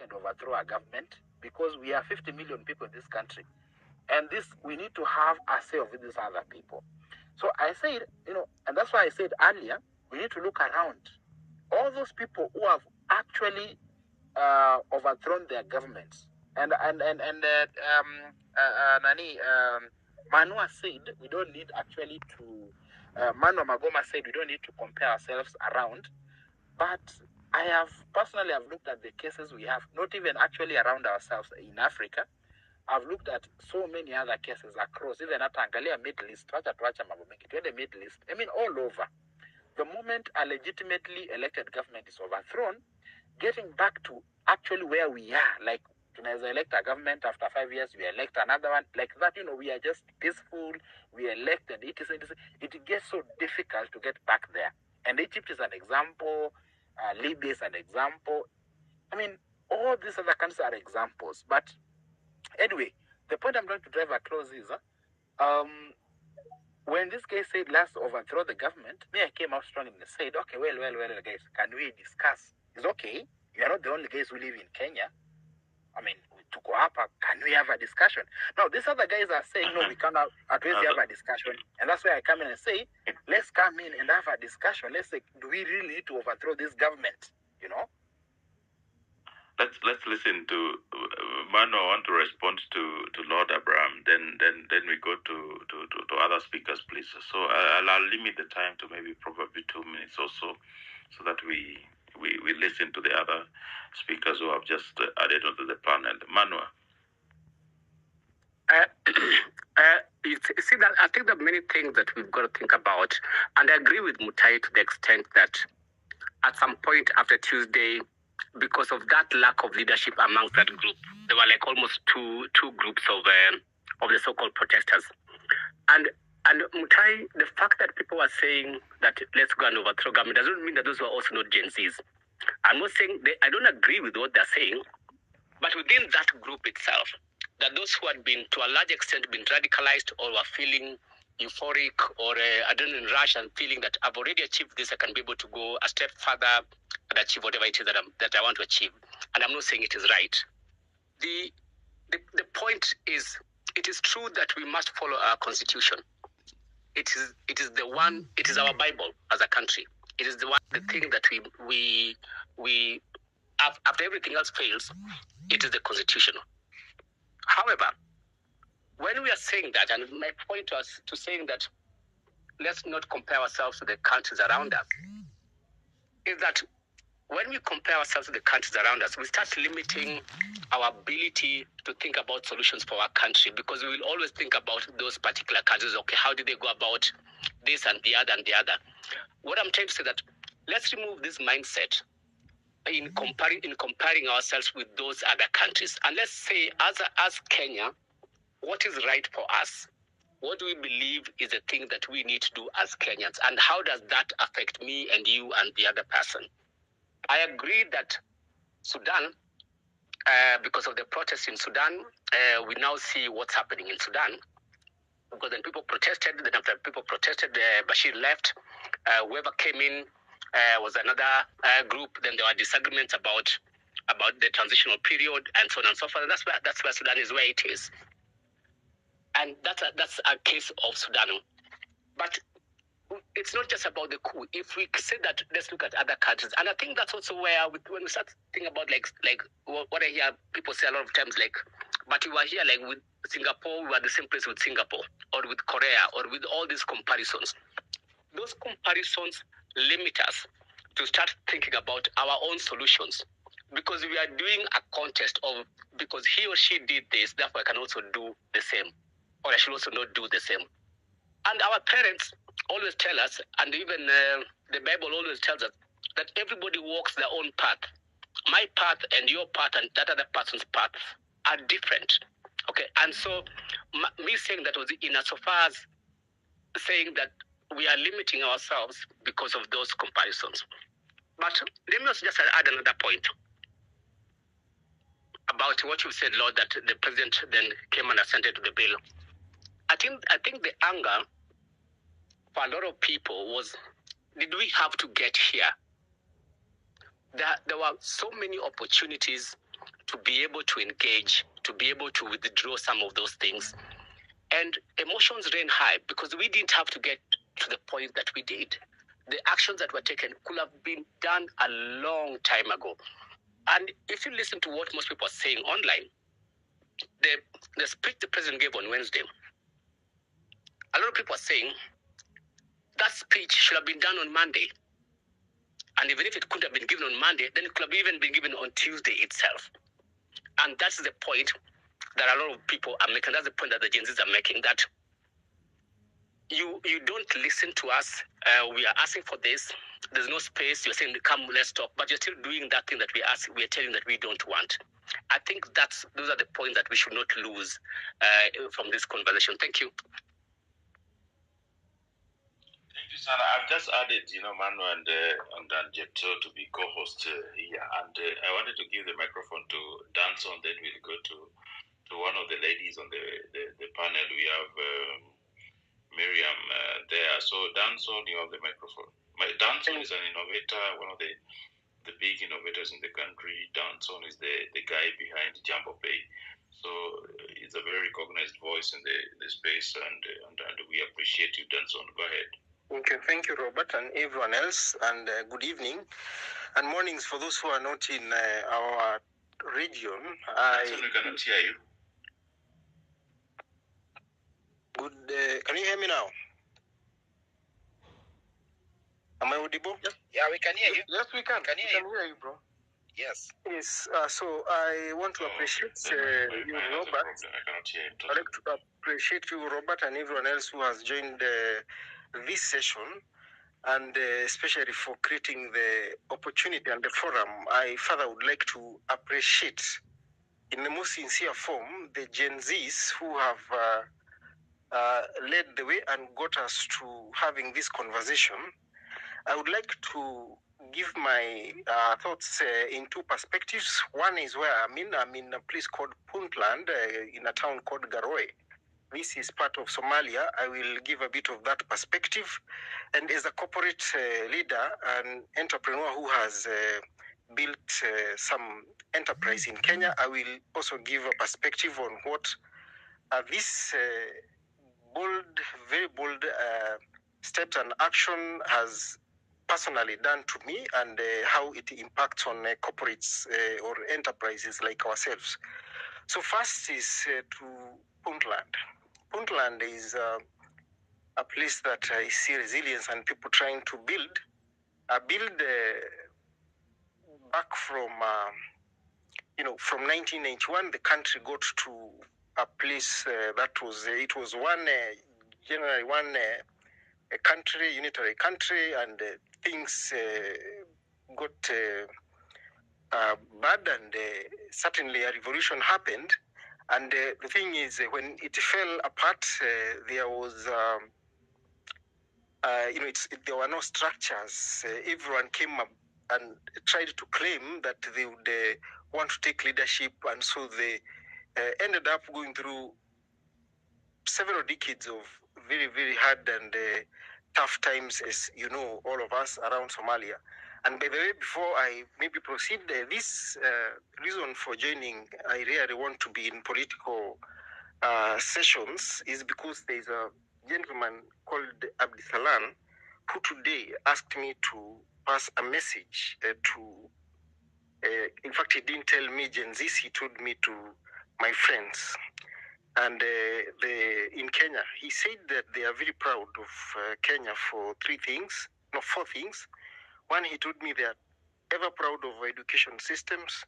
and overthrow a government, because we are 50 million people in this country. And this, we need to have a say of these other people. So I said, and that's why I said earlier, we need to look around. All those people who have actually overthrown their governments. Manua said we don't need actually to, Manua Magoma said we don't need to compare ourselves around. But I have personally looked at the cases we have, not even actually around ourselves in Africa. I've looked at so many other cases across, even at Angalia Middle East, the Middle East, I mean all over. The moment a legitimately elected government is overthrown, getting back to actually where we are, like tunaweza elect a government, after 5 years we elect another one, like that, we are just peaceful, we elected, it gets so difficult to get back there. And Egypt is an example, Libya is an example. I mean, all these other countries are examples. But anyway, the point I'm trying to drive across is, when this guy said, let's overthrow the government, me, I came out strong and said, okay, well, guys, can we discuss? It's okay. You are not the only guys who live in Kenya. I mean, to go up, can we have a discussion? Now, these other guys are saying, no, we cannot at least have a discussion. And that's why I come in and say, let's come in and have a discussion. Let's say, do we really need to overthrow this government? Let's listen to Manu. I want to respond to Lord Abraham. Then we go to other speakers, please. So I'll limit the time to maybe probably 2 minutes or so that we listen to the other speakers who have just added onto the panel. Manu. You see that I think there are many things that we've got to think about, and I agree with Mutai to the extent that at some point after Tuesday, because of that lack of leadership amongst that group, there were like almost two groups of the so-called protesters, and Mutai, the fact that people were saying that let's go and overthrow government doesn't mean that those were also not Gen Zs. I'm not saying I don't agree with what they're saying, but within that group itself, that those who had been to a large extent been radicalized or were feeling euphoric or adrenaline rush and feeling that I've already achieved this, I can be able to go a step further and achieve whatever it is that I want to achieve. And I'm not saying it is right. The point is, it is true that we must follow our constitution. It is the one. It is our Bible as a country. It is the thing that we after everything else fails, it is the constitution. However, when we are saying that, and my point was to saying that let's not compare ourselves to the countries around us, is that when we compare ourselves to the countries around us, we start limiting our ability to think about solutions for our country, because we will always think about those particular countries. Okay, how did they go about this and the other and the other? What I'm trying to say is that let's remove this mindset in comparing ourselves with those other countries, and let's say as Kenya, what is right for us? What do we believe is the thing that we need to do as Kenyans, and how does that affect me and you and the other person? I agree that Sudan, because of the protests in Sudan, we now see what's happening in Sudan. Because then people protested, then after people protested, Bashir left. Whoever came in was another group. Then there were disagreements about the transitional period and so on and so forth. And that's where Sudan is where it is. And that's a case of Sudan. But it's not just about the coup. If we say that, let's look at other countries. And I think that's also where when we start thinking about like what I hear people say a lot of times, like, but we were here like with Singapore, we were the same place with Singapore, or with Korea, or with all these comparisons. Those comparisons limit us to start thinking about our own solutions, because we are doing a contest of, because he or she did this, therefore I can also do the same, or I should also not do the same. And our parents always tell us, and even the Bible always tells us, that everybody walks their own path. My path and your path and that other person's path are different. Okay, and so me saying that was in as far as saying that we are limiting ourselves because of those comparisons. But let me also just add another point about what you said, Lord, that the president then came and assented to the bill. I think the anger for a lot of people was, did we have to get here? There were so many opportunities to be able to engage, to be able to withdraw some of those things. And emotions ran high because we didn't have to get to the point that we did. The actions that were taken could have been done a long time ago. And if you listen to what most people are saying online, the speech the president gave on Wednesday, a lot of people are saying that speech should have been done on Monday. And even if it couldn't have been given on Monday, then it could have even been given on Tuesday itself. And that's the point that a lot of people are making. That's the point that the Gen Zs are making, that you don't listen to us. We are asking for this. There's no space. You're saying, come, let's talk. But you're still doing that thing that we ask. We're telling that we don't want. I think those are the points that we should not lose from this conversation. Thank you. Thank you, Sana. I've just added, Manu and Jeto to be co-hosts here. And I wanted to give the microphone to Danson. Then we'll go to one of the ladies on the panel. We have Miriam there. So Danson, you have the microphone. Danson is an innovator, one of the big innovators in the country. Danson is the guy behind Jumbo Pay. So he's a very recognized voice in the space, and we appreciate you, Danson. Go ahead. Okay, thank you, Robert, and everyone else, and good evening and mornings for those who are not in our region. Danson, we cannot hear you. Good. Can you hear me now? Am I audible? Yes. Yeah, we can hear you. Yes, we can. Can we can hear you, bro. Yes. Yes. So I want to appreciate you, Robert. I cannot hear you. I'd like to appreciate you, Robert, and everyone else who has joined this session, and especially for creating the opportunity and the forum. I further would like to appreciate, in the most sincere form, the Gen Zs who have led the way and got us to having this conversation. I would like to give my thoughts in two perspectives. One is where I'm in a place called Puntland, in a town called Garoe. This is part of Somalia. I will give a bit of that perspective. And as a corporate leader and entrepreneur who has built some enterprise in Kenya, I will also give a perspective on what this very bold steps and action has personally done to me, and how it impacts on corporates or enterprises like ourselves. So first is to Puntland. Puntland is a place that I see resilience and people trying to build back from, from 1991, the country got to a place that was, it was generally one country, unitary country, and things got bad, and certainly a revolution happened. And the thing is, when it fell apart, there was, there were no structures. Everyone came up and tried to claim that they would want to take leadership, and so they ended up going through several decades of very, very hard and tough times, as you know, all of us around Somalia. And by the way, before I maybe proceed, this reason for joining, I really want to be in political sessions, is because there's a gentleman called Abdisalan who today asked me to pass a message in fact, he didn't tell me Gen Z, he told me to my friends. And in Kenya, he said that they are very proud of Kenya for four things. One, he told me they are ever proud of our education systems.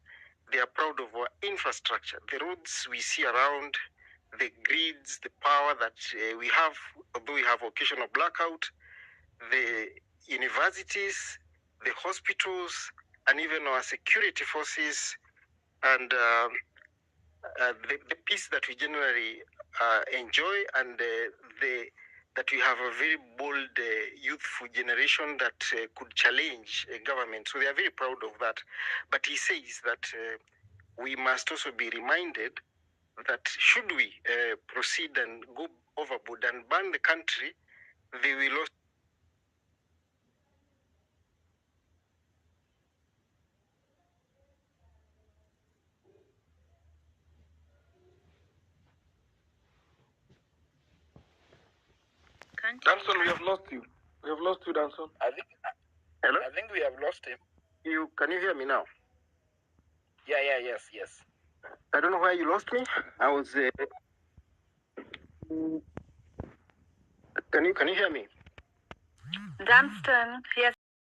They are proud of our infrastructure, the roads we see around, the grids, the power that we have, although we have occasional blackout, the universities, the hospitals, and even our security forces, and the peace that we generally enjoy, and that we have a very bold, youthful generation that could challenge government. So they are very proud of that. But he says that we must also be reminded that should we proceed and go overboard and ban the country, they will also Danson, we have lost you. We have lost you, Danson. Hello? I think we have lost him. Can you hear me now? Yes. I don't know why you lost me. I was. Can you hear me? Dunstan, yes.